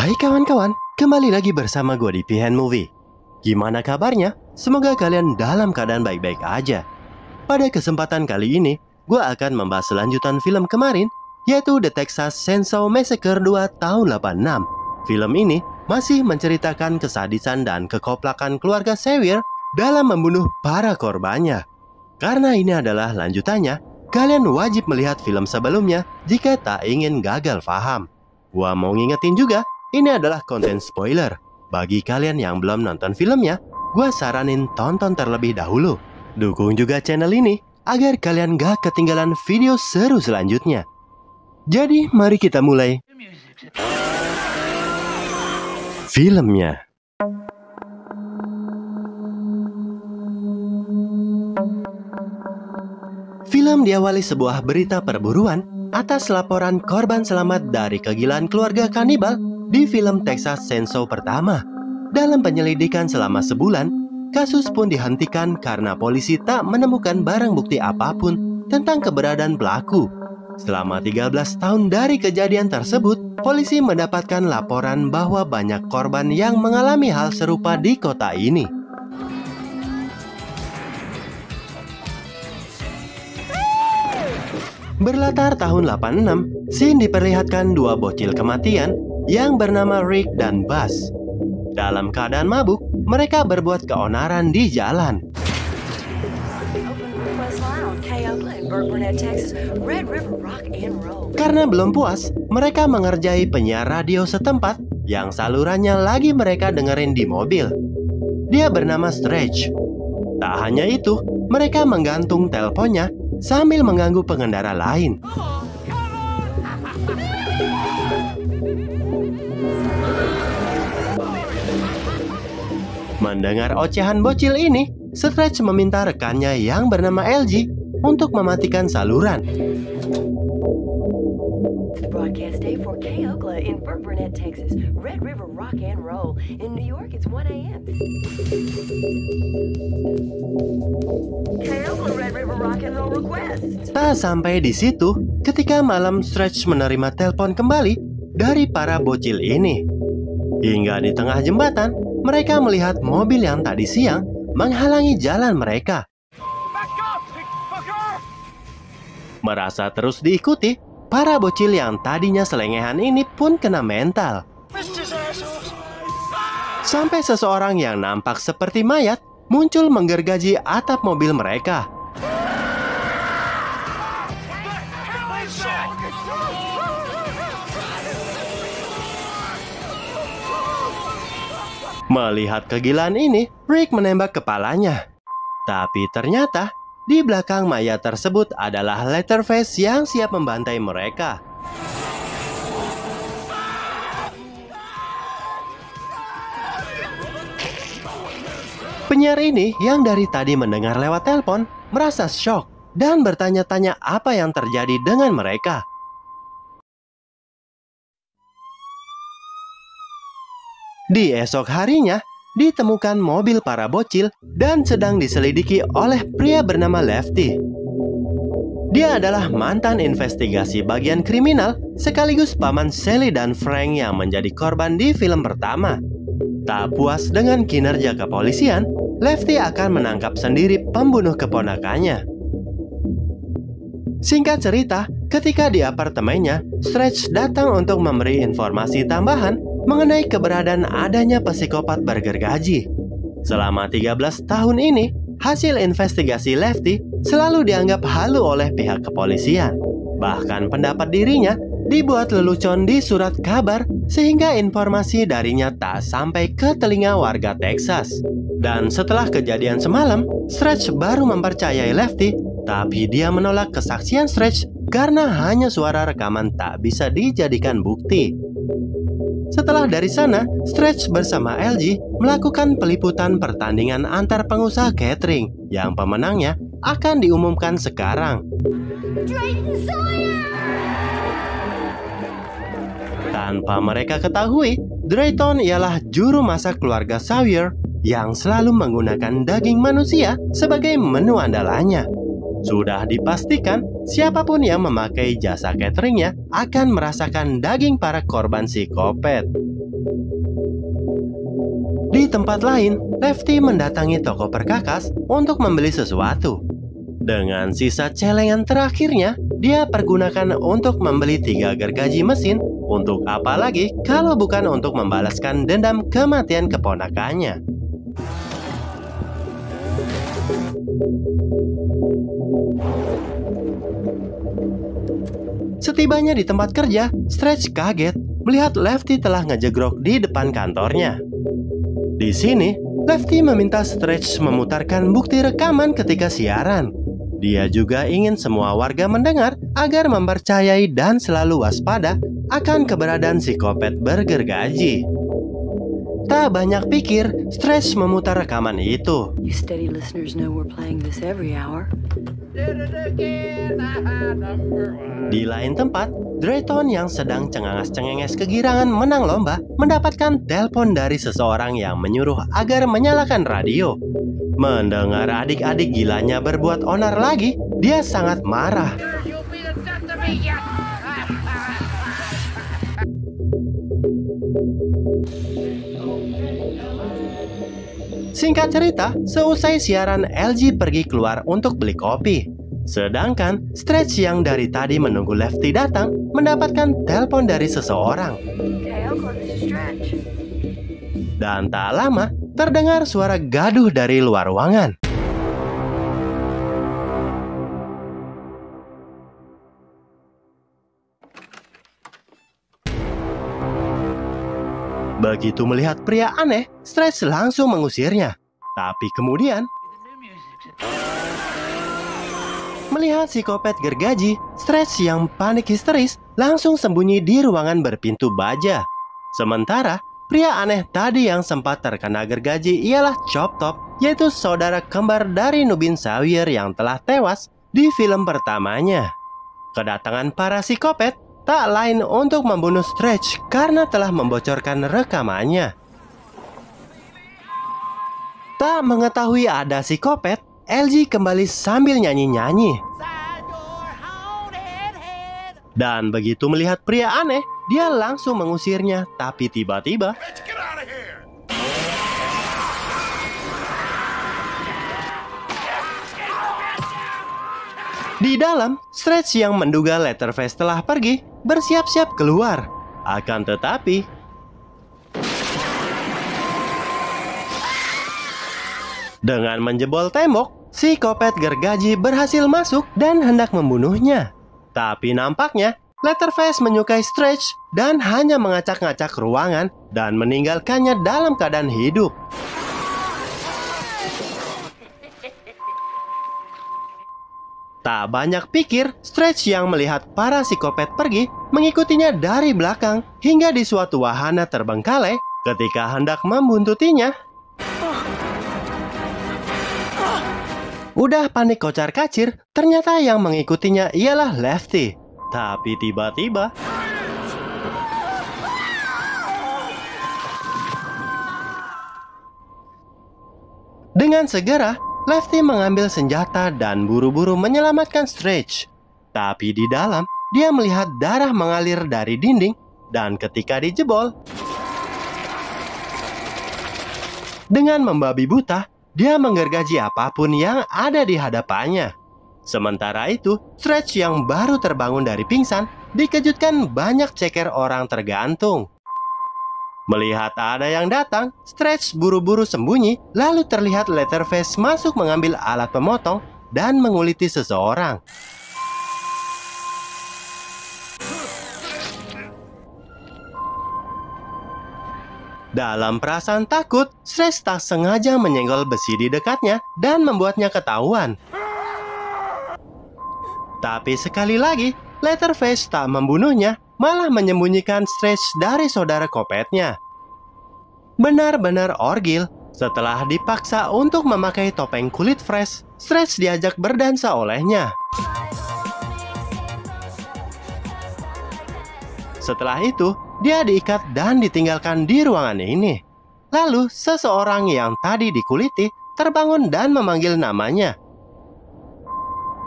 Hai kawan-kawan, kembali lagi bersama gue di Pihen Movie. Gimana kabarnya? Semoga kalian dalam keadaan baik-baik aja. Pada kesempatan kali ini, gue akan membahas lanjutan film kemarin, yaitu The Texas Chainsaw Massacre 2 tahun 86. Film ini masih menceritakan kesadisan dan kekoplakan keluarga Sawyer dalam membunuh para korbannya. Karena ini adalah lanjutannya, kalian wajib melihat film sebelumnya jika tak ingin gagal paham. Gua mau ngingetin juga, ini adalah konten spoiler. Bagi kalian yang belum nonton filmnya, gua saranin tonton terlebih dahulu. Dukung juga channel ini agar kalian gak ketinggalan video seru selanjutnya. Jadi mari kita mulai filmnya. Film diawali sebuah berita perburuan atas laporan korban selamat dari kegilaan keluarga kanibal di film Texas Chainsaw pertama. Dalam penyelidikan selama sebulan, kasus pun dihentikan karena polisi tak menemukan barang bukti apapun tentang keberadaan pelaku. Selama 13 tahun dari kejadian tersebut, polisi mendapatkan laporan bahwa banyak korban yang mengalami hal serupa di kota ini. Berlatar tahun 86, scene diperlihatkan dua bocil kematian yang bernama Rick dan Buzz. Dalam keadaan mabuk, mereka berbuat keonaran di jalan. Karena belum puas, mereka mengerjai penyiar radio setempat yang salurannya lagi mereka dengerin di mobil. Dia bernama Stretch. Tak hanya itu, mereka menggantung teleponnya sambil mengganggu pengendara lain. Mendengar ocehan bocil ini, Stretch meminta rekannya yang bernama LG untuk mematikan saluran. Broadcast day for K Oakla in Burnett, Texas. Red River Rock and Roll. In New York, it's 1 a.m. K Oakla Red River Rock and Roll request. Tak sampai di situ, ketika malam Stretch menerima telepon kembali dari para bocil ini. Hingga di tengah jembatan, mereka melihat mobil yang tadi siang menghalangi jalan mereka. Merasa terus diikuti, para bocil yang tadinya selengehan ini pun kena mental. Sampai seseorang yang nampak seperti mayat muncul menggergaji atap mobil mereka. Melihat kegilaan ini, Rick menembak kepalanya. Tapi ternyata, di belakang mayat tersebut adalah Leatherface yang siap membantai mereka. Penyiar ini yang dari tadi mendengar lewat telepon merasa shock dan bertanya-tanya apa yang terjadi dengan mereka. Di esok harinya, ditemukan mobil para bocil dan sedang diselidiki oleh pria bernama Lefty. Dia adalah mantan investigasi bagian kriminal sekaligus paman Sally dan Frank yang menjadi korban di film pertama. Tak puas dengan kinerja kepolisian, Lefty akan menangkap sendiri pembunuh keponakannya. Singkat cerita, ketika di apartemennya, Stretch datang untuk memberi informasi tambahan mengenai keberadaan adanya psikopat bergergaji. Selama 13 tahun ini, hasil investigasi Lefty selalu dianggap halu oleh pihak kepolisian. Bahkan pendapat dirinya dibuat lelucon di surat kabar sehingga informasi darinya tak sampai ke telinga warga Texas. Dan setelah kejadian semalam, Stretch baru mempercayai Lefty, tapi dia menolak kesaksian Stretch karena hanya suara rekaman tak bisa dijadikan bukti. Setelah dari sana, Stretch bersama LG melakukan peliputan pertandingan antar pengusaha catering yang pemenangnya akan diumumkan sekarang. Tanpa mereka ketahui, Drayton ialah juru masak keluarga Sawyer yang selalu menggunakan daging manusia sebagai menu andalannya. Sudah dipastikan siapapun yang memakai jasa cateringnya akan merasakan daging para korban psikopat. Di tempat lain, Lefty mendatangi toko perkakas untuk membeli sesuatu. Dengan sisa celengan terakhirnya, dia pergunakan untuk membeli 3 gergaji mesin. Untuk apa lagi kalau bukan untuk membalaskan dendam kematian keponakannya. Setibanya di tempat kerja, Stretch kaget melihat Lefty telah ngejegrok di depan kantornya. Di sini, Lefty meminta Stretch memutarkan bukti rekaman ketika siaran. Dia juga ingin semua warga mendengar agar mempercayai dan selalu waspada akan keberadaan psikopat bergergaji. Tak banyak pikir, Stretch memutar rekaman itu. You steady listeners know we're playing this every hour. Di lain tempat, Drayton yang sedang cengenges-cengenges kegirangan menang lomba mendapatkan telepon dari seseorang yang menyuruh agar menyalakan radio. Mendengar adik-adik gilanya berbuat onar lagi, dia sangat marah. Singkat cerita, seusai siaran, LG pergi keluar untuk beli kopi. Sedangkan Stretch yang dari tadi menunggu Lefty datang mendapatkan telepon dari seseorang. Hey, Oakland, this is Stretch. Dan tak lama, terdengar suara gaduh dari luar ruangan. Begitu melihat pria aneh, Stretch langsung mengusirnya. Tapi kemudian, melihat psikopat gergaji, Stretch yang panik histeris langsung sembunyi di ruangan berpintu baja. Sementara, pria aneh tadi yang sempat terkena gergaji ialah Chop Top, yaitu saudara kembar dari Nubin Sawyer yang telah tewas di film pertamanya. Kedatangan para psikopat tak lain untuk membunuh Stretch karena telah membocorkan rekamannya. Tak mengetahui ada psikopat, LG kembali sambil nyanyi-nyanyi. Dan begitu melihat pria aneh, dia langsung mengusirnya. Tapi tiba-tiba, di dalam, Stretch yang menduga Leatherface telah pergi, bersiap-siap keluar. Akan tetapi, dengan menjebol tembok, psikopat gergaji berhasil masuk dan hendak membunuhnya. Tapi nampaknya, Leatherface menyukai Stretch dan hanya ngacak-ngacak ruangan dan meninggalkannya dalam keadaan hidup. Tak banyak pikir, Stretch yang melihat para psikopat pergi mengikutinya dari belakang hingga di suatu wahana terbengkalai. Ketika hendak membuntutinya, udah panik kocar-kacir, ternyata yang mengikutinya ialah Lefty. Tapi tiba-tiba, dengan segera, Lefty mengambil senjata dan buru-buru menyelamatkan Stretch. Tapi di dalam, dia melihat darah mengalir dari dinding dan ketika dijebol, dengan membabi buta, dia menggergaji apapun yang ada di hadapannya. Sementara itu, Stretch yang baru terbangun dari pingsan dikejutkan banyak ceker orang tergantung. Melihat ada yang datang, Stretch buru-buru sembunyi, lalu terlihat Leatherface masuk mengambil alat pemotong dan menguliti seseorang. Dalam perasaan takut, Stretch tak sengaja menyenggol besi di dekatnya dan membuatnya ketahuan. Tapi sekali lagi, Leatherface tak membunuhnya, malah menyembunyikan Stretch dari saudara kopetnya. Benar-benar orgil, setelah dipaksa untuk memakai topeng kulit fresh, Stretch diajak berdansa olehnya. Setelah itu, dia diikat dan ditinggalkan di ruangan ini. Lalu, seseorang yang tadi dikuliti terbangun dan memanggil namanya.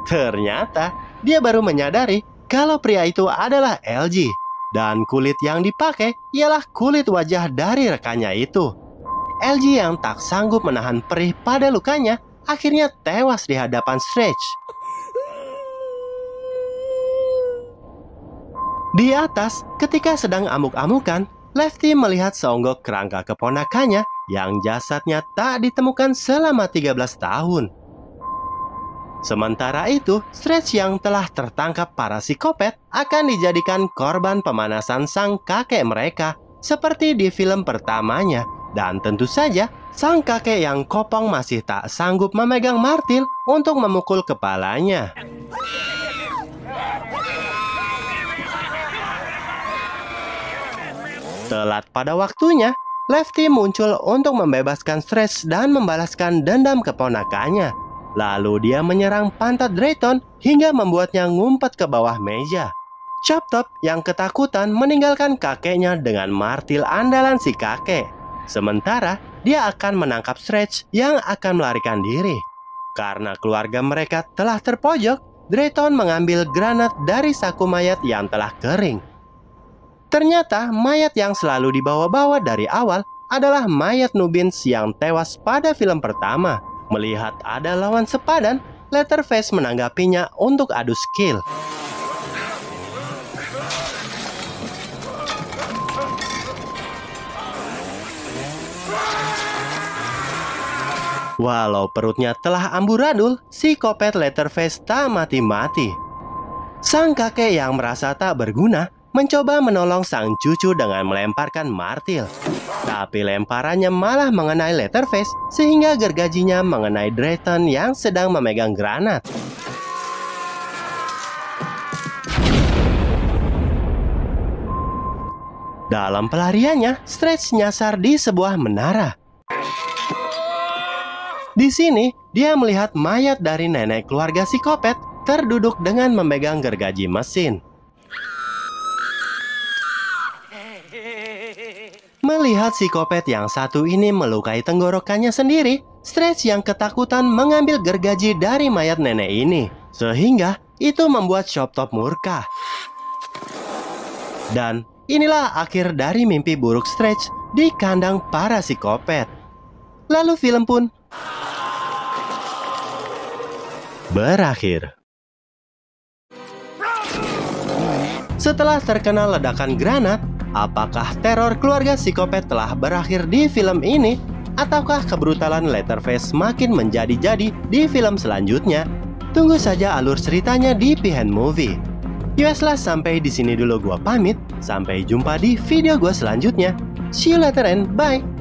Ternyata, dia baru menyadari kalau pria itu adalah LG. Dan kulit yang dipakai ialah kulit wajah dari rekannya itu. LG yang tak sanggup menahan perih pada lukanya akhirnya tewas di hadapan Stretch. Di atas, ketika sedang amuk-amukan, Lefty melihat seonggok kerangka keponakannya yang jasadnya tak ditemukan selama 13 tahun. Sementara itu, Stretch yang telah tertangkap para psikopat akan dijadikan korban pemanasan sang kakek mereka seperti di film pertamanya. Dan tentu saja, sang kakek yang kopong masih tak sanggup memegang martil untuk memukul kepalanya. Telat pada waktunya, Lefty muncul untuk membebaskan Stretch dan membalaskan dendam keponakannya. Lalu dia menyerang pantat Drayton hingga membuatnya ngumpet ke bawah meja. Chop Top yang ketakutan meninggalkan kakeknya dengan martil andalan si kakek. Sementara dia akan menangkap Stretch yang akan melarikan diri. Karena keluarga mereka telah terpojok, Drayton mengambil granat dari saku mayat yang telah kering. Ternyata mayat yang selalu dibawa-bawa dari awal adalah mayat Nubbins yang tewas pada film pertama. Melihat ada lawan sepadan, Leatherface menanggapinya untuk adu skill. Walau perutnya telah amburadul, psikopat Leatherface tak mati-mati. Sang kakek yang merasa tak berguna mencoba menolong sang cucu dengan melemparkan martil. Tapi lemparannya malah mengenai Leatherface sehingga gergajinya mengenai Drayton yang sedang memegang granat. Dalam pelariannya, Stretch nyasar di sebuah menara. Di sini, dia melihat mayat dari nenek keluarga psikopat terduduk dengan memegang gergaji mesin. Melihat psikopat yang satu ini melukai tenggorokannya sendiri, Stretch yang ketakutan mengambil gergaji dari mayat nenek ini. Sehingga itu membuat Chop Top murka. Dan inilah akhir dari mimpi buruk Stretch di kandang para psikopat. Lalu film pun berakhir. Setelah terkena ledakan granat, apakah teror keluarga psikopat telah berakhir di film ini? Ataukah kebrutalan Leatherface makin menjadi-jadi di film selanjutnya? Tunggu saja alur ceritanya di Behind Movie. Yeslah, sampai di sini dulu gua pamit. Sampai jumpa di video gua selanjutnya. See you later and bye.